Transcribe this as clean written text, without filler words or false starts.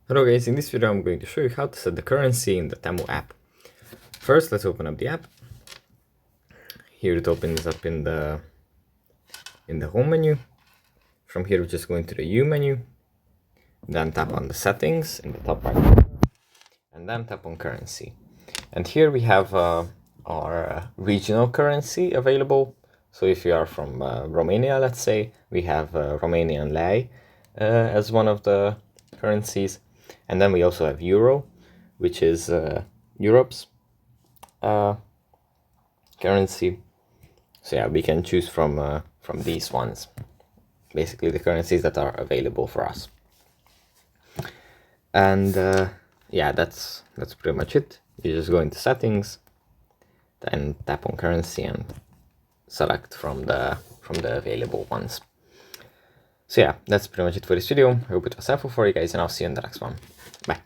Hello guys, in this video I'm going to show you how to set the currency in the Temu app. First, let's open up the app. Here it opens up in the home menu. From here we're just going to the U menu, then tap on the settings in the top right corner, and then tap on currency. And here we have our regional currency available. So if you are from Romania, let's say, we have Romanian lei as one of the currencies. And then we also have euro, which is Europe's currency. So yeah, we can choose from these ones, basically the currencies that are available for us. And yeah, that's pretty much it. You just go into settings, then tap on currency and select from the available ones. So yeah, that's pretty much it for this video. I hope it was helpful for you guys, and I'll see you in the next one. Bye.